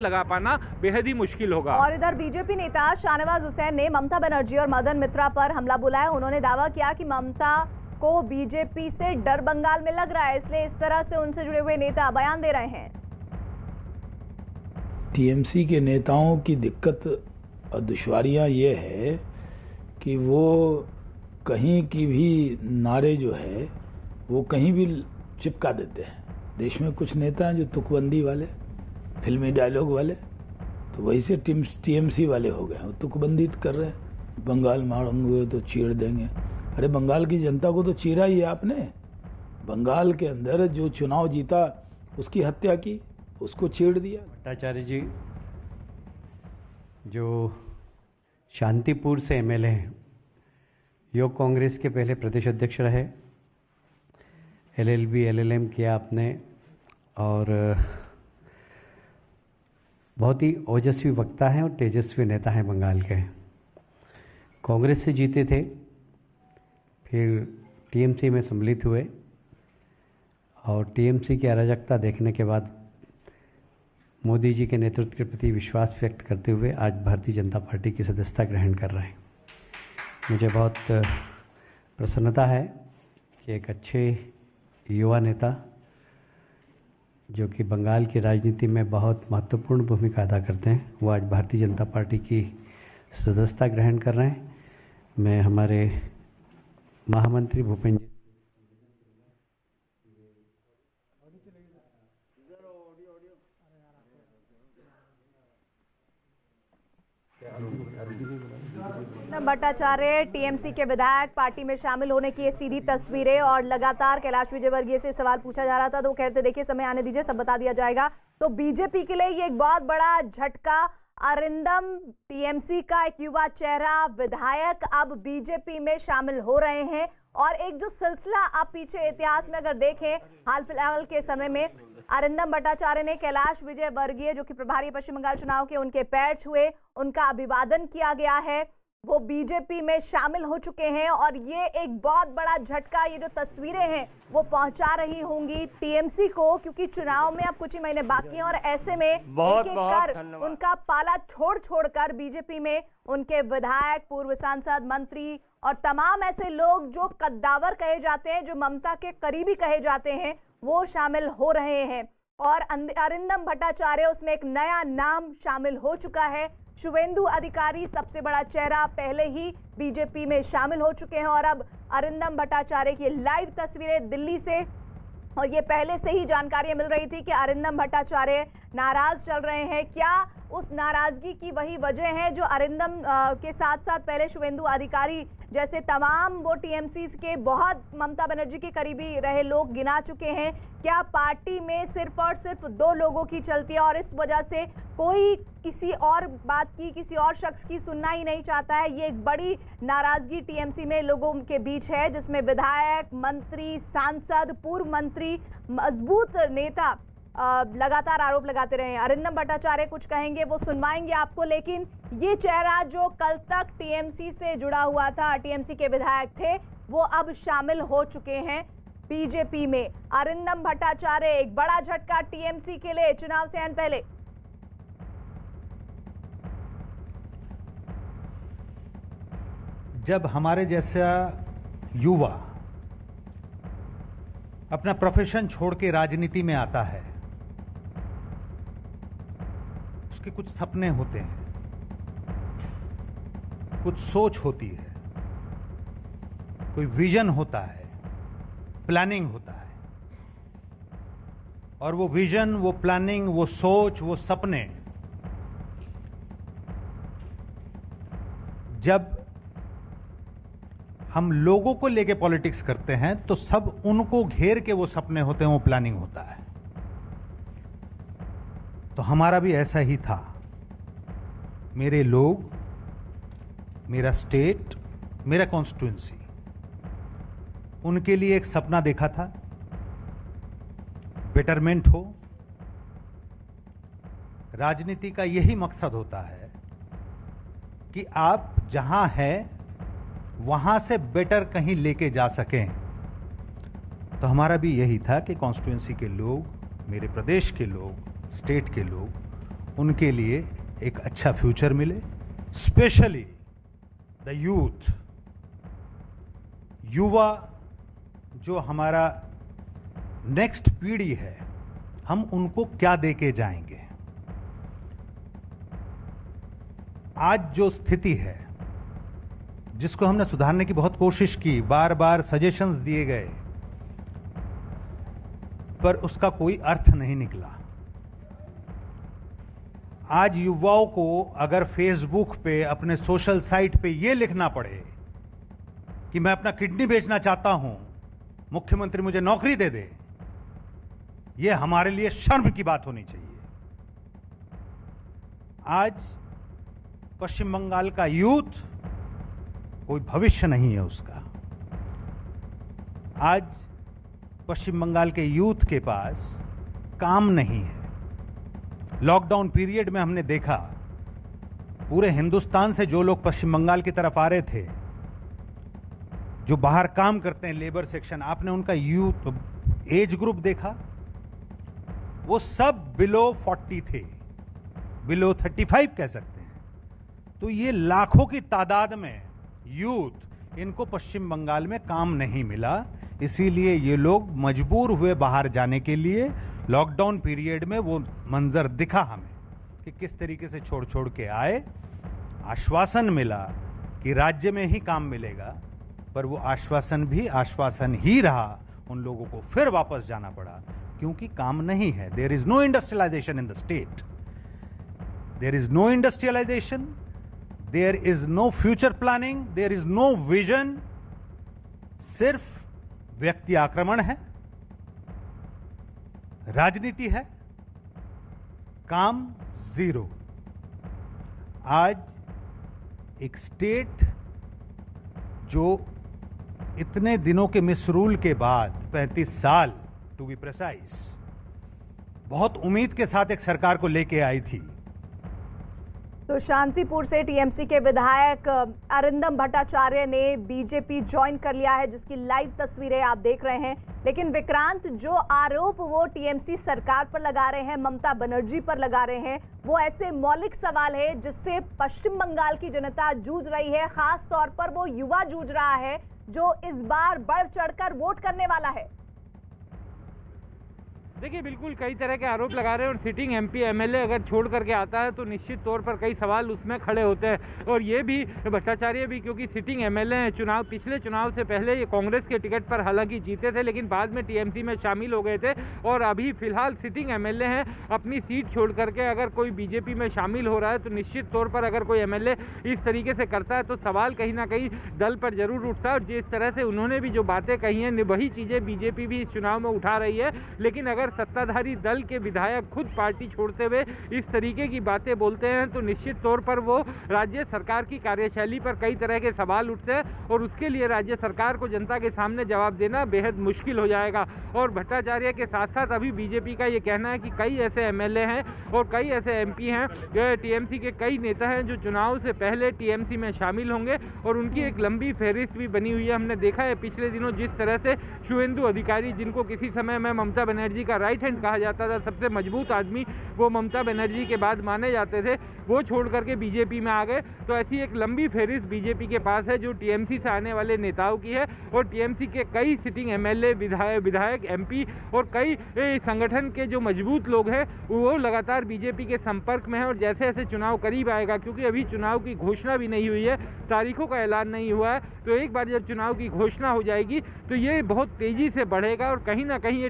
लगा पाना बेहद ही मुश्किल होगा। और इधर बीजेपी नेता शाहनवाज हुसैन ने ममता बनर्जी और मदन मित्रा पर हमला बोला। उन्होंने दावा किया कि ममता को बीजेपी से डर बंगाल में लग रहा है, इसलिए इस तरह से उनसे जुड़े हुए नेता बयान दे रहे हैं। टीएमसी के नेताओं की दिक्कत और दुश्वारियां ये है कि वो कहीं की भी नारे जो है वो कहीं भी चिपका देते हैं। देश में कुछ नेता हैं जो तुकबंदी वाले, फिल्मी डायलॉग वाले, तो वही से टीएमसी वाले हो गए। वो तुकबंदी कर रहे हैं, बंगाल मारेंगे तो चीर देंगे। अरे बंगाल की जनता को तो चीरा ही है आपने। बंगाल के अंदर जो चुनाव जीता उसकी हत्या की, उसको चीर दिया। भट्टाचार्य जी जो शांतिपुर से एमएलए हैं, योग कांग्रेस के पहले प्रदेश अध्यक्ष रहे, एलएलबी एलएलएम किया आपने और बहुत ही ओजस्वी वक्ता हैं और तेजस्वी नेता हैं बंगाल के। कांग्रेस से जीते थे, फिर टीएमसी में सम्मिलित हुए और टीएमसी की अराजकता देखने के बाद मोदी जी के नेतृत्व के प्रति विश्वास व्यक्त करते हुए आज भारतीय जनता पार्टी की सदस्यता ग्रहण कर रहे हैं। मुझे बहुत प्रसन्नता है कि एक अच्छे युवा नेता जो कि बंगाल की राजनीति में बहुत महत्वपूर्ण भूमिका अदा करते हैं, वो आज भारतीय जनता पार्टी की सदस्यता ग्रहण कर रहे हैं। मैं हमारे महामंत्री भूपेंद्र भट्टाचार्य टीएमसी के विधायक पार्टी में शामिल होने की ये सीधी तस्वीरें, और लगातार कैलाश विजयवर्गीय से सवाल पूछा जा रहा था तो वो कहते देखिए समय आने दीजिए, सब बता दिया जाएगा। तो बीजेपी के लिए ये एक बहुत बड़ा झटका। अरिंदम टीएमसी का एक युवा चेहरा विधायक अब बीजेपी में शामिल हो रहे हैं। और एक जो सिलसिला आप पीछे इतिहास में अगर देखें, हाल फिलहाल के समय में अरिंदम भट्टाचार्य ने कैलाश विजयवर्गीय जो कि प्रभारी पश्चिम बंगाल चुनाव के, उनके पैर छुए, उनका अभिवादन किया गया है, वो बीजेपी में शामिल हो चुके हैं। और ये एक बहुत बड़ा झटका, ये जो तस्वीरें हैं वो पहुंचा रही होंगी टीएमसी को, क्योंकि चुनाव में अब कुछ ही महीने बाकी हैं और ऐसे में एक एक कर उनका पाला छोड़ कर बीजेपी में उनके विधायक, पूर्व सांसद, मंत्री और तमाम ऐसे लोग जो कद्दावर कहे जाते हैं, जो ममता के करीबी कहे जाते हैं, वो शामिल हो रहे हैं। और अरिंदम भट्टाचार्य, उसमें एक नया नाम शामिल हो चुका है। शुवेंदु अधिकारी सबसे बड़ा चेहरा पहले ही बीजेपी में शामिल हो चुके हैं। और अब अरिंदम भट्टाचार्य की लाइव तस्वीरें दिल्ली से, और ये पहले से ही जानकारियां मिल रही थी कि अरिंदम भट्टाचार्य नाराज चल रहे हैं। क्या उस नाराजगी की वही वजह है जो अरिंदम के साथ साथ पहले शुवेंदु अधिकारी जैसे तमाम वो टीएमसी के बहुत ममता बनर्जी के करीबी रहे लोग गिना चुके हैं? क्या पार्टी में सिर्फ और सिर्फ दो लोगों की चलती है और इस वजह से कोई किसी और बात की, किसी और शख्स की सुनना ही नहीं चाहता है? ये एक बड़ी नाराजगी टीएमसी में लोगों के बीच है, जिसमें विधायक, मंत्री, सांसद, पूर्व मंत्री, मजबूत नेता लगातार आरोप लगाते रहे हैं। अरिंदम भट्टाचार्य कुछ कहेंगे, वो सुनवाएंगे आपको, लेकिन ये चेहरा जो कल तक टीएमसी से जुड़ा हुआ था, टीएमसी के विधायक थे, वो अब शामिल हो चुके हैं बीजेपी में। अरिंदम भट्टाचार्य, एक बड़ा झटका टीएमसी के लिए चुनाव से पहले। जब हमारे जैसा युवा अपना प्रोफेशन छोड़ के राजनीति में आता है, उसके कुछ सपने होते हैं, कुछ सोच होती है, कोई विजन होता है, प्लानिंग होता है। और वो विजन, वो प्लानिंग, वो सोच, वो सपने जब हम लोगों को लेके पॉलिटिक्स करते हैं तो सब उनको घेर के वो सपने होते हैं, वो प्लानिंग होता है। तो हमारा भी ऐसा ही था। मेरे लोग, मेरा स्टेट, मेरा कॉन्स्टिट्यूंसी, उनके लिए एक सपना देखा था, बेटरमेंट हो। राजनीति का यही मकसद होता है कि आप जहां हैं वहां से बेटर कहीं लेके जा सकें। तो हमारा भी यही था कि कॉन्स्टिट्यूंसी के लोग, मेरे प्रदेश के लोग, स्टेट के लोग, उनके लिए एक अच्छा फ्यूचर मिले, स्पेशली द यूथ, युवा जो हमारा नेक्स्ट पीढ़ी है, हम उनको क्या दे के जाएंगे। आज जो स्थिति है जिसको हमने सुधारने की बहुत कोशिश की, बार बार सजेशंस दिए गए, पर उसका कोई अर्थ नहीं निकला। आज युवाओं को अगर फेसबुक पे, अपने सोशल साइट पे ये लिखना पड़े कि मैं अपना किडनी बेचना चाहता हूं, मुख्यमंत्री मुझे नौकरी दे दे, ये हमारे लिए शर्म की बात होनी चाहिए। आज पश्चिम बंगाल का यूथ कोई भविष्य नहीं है उसका। आज पश्चिम बंगाल के यूथ के पास काम नहीं है। लॉकडाउन पीरियड में हमने देखा, पूरे हिंदुस्तान से जो लोग पश्चिम बंगाल की तरफ आ रहे थे, जो बाहर काम करते हैं लेबर सेक्शन, आपने उनका यूथ एज ग्रुप देखा, वो सब बिलो 40 थे, बिलो 35 कह सकते हैं। तो ये लाखों की तादाद में यूथ, इनको पश्चिम बंगाल में काम नहीं मिला, इसीलिए ये लोग मजबूर हुए बाहर जाने के लिए। लॉकडाउन पीरियड में वो मंजर दिखा हमें कि किस तरीके से छोड़ छोड़ के आए। आश्वासन मिला कि राज्य में ही काम मिलेगा, पर वो आश्वासन भी आश्वासन ही रहा। उन लोगों को फिर वापस जाना पड़ा क्योंकि काम नहीं है। There is no industrialization in the state, there is no industrialization, there is no future planning, there is no vision. सिर्फ व्यक्ति आक्रमण है, राजनीति है, काम जीरो। आज एक स्टेट जो इतने दिनों के मिसरूल के बाद, 35 साल टू बी प्रिसाइज, बहुत उम्मीद के साथ एक सरकार को लेके आई थी। तो शांतिपुर से टीएमसी के विधायक अरिंदम भट्टाचार्य ने बीजेपी ज्वाइन कर लिया है, जिसकी लाइव तस्वीरें आप देख रहे हैं। लेकिन विक्रांत, जो आरोप वो टीएमसी सरकार पर लगा रहे हैं, ममता बनर्जी पर लगा रहे हैं, वो ऐसे मौलिक सवाल है जिससे पश्चिम बंगाल की जनता जूझ रही है। खास तौर पर वो युवा जूझ रहा है जो इस बार बढ़ चढ़कर वोट करने वाला है। देखिए, बिल्कुल कई तरह के आरोप लगा रहे हैं और सिटिंग एमपी एमएलए अगर छोड़ करके आता है तो निश्चित तौर पर कई सवाल उसमें खड़े होते हैं। और ये भी भट्टाचार्य भी, क्योंकि सिटिंग एमएलए हैं, पिछले चुनाव से पहले ये कांग्रेस के टिकट पर हालांकि जीते थे, लेकिन बाद में टीएमसी में शामिल हो गए थे और अभी फिलहाल सिटिंग एमएलए हैं। अपनी सीट छोड़ करके अगर कोई बीजेपी में शामिल हो रहा है तो निश्चित तौर पर अगर कोई एमएलए इस तरीके से करता है तो सवाल कहीं ना कहीं दल पर जरूर उठता है। और जिस तरह से उन्होंने भी जो बातें कही हैं, वही चीज़ें बीजेपी भी इस चुनाव में उठा रही है। लेकिन अगर सत्ताधारी दल के विधायक खुद पार्टी छोड़ते हुए इस तरीके की बातें बोलते हैं तो निश्चित तौर पर वो राज्य सरकार की कार्यशैली पर कई तरह के सवाल उठते हैं और उसके लिए राज्य सरकार को जनता के सामने जवाब देना बेहद मुश्किल हो जाएगा। और भट्टाचार्य के साथ साथ अभी बीजेपी का ये कहना है कि कई ऐसे एमएलए हैं और कई ऐसे एमपी हैं, टीएमसी के कई नेता हैं जो चुनाव से पहले टीएमसी में शामिल होंगे और उनकी एक लंबी फहरिस्त भी बनी हुई है। हमने देखा है पिछले दिनों जिस तरह से शुभेंदु अधिकारी, जिनको किसी समय में ममता बनर्जी का राइट हैंड कहा जाता था, सबसे मजबूत आदमी वो ममता बनर्जी के बाद माने जाते थे, वो छोड़ करके बीजेपी में आ गए। तो ऐसी एक लंबी फहरिस्त बीजेपी के पास है जो टीएमसी से आने वाले नेताओं की है। और टीएमसी के कई सिटिंग एमएलए, विधायक, एमपी और कई संगठन के जो मजबूत लोग हैं वो लगातार बीजेपी के संपर्क में है। और जैसे जैसे चुनाव करीब आएगा, क्योंकि अभी चुनाव की घोषणा भी नहीं हुई है, तारीखों का ऐलान नहीं हुआ है, तो एक बार जब चुनाव की घोषणा हो जाएगी तो ये बहुत तेज़ी से बढ़ेगा और कहीं ना कहीं ये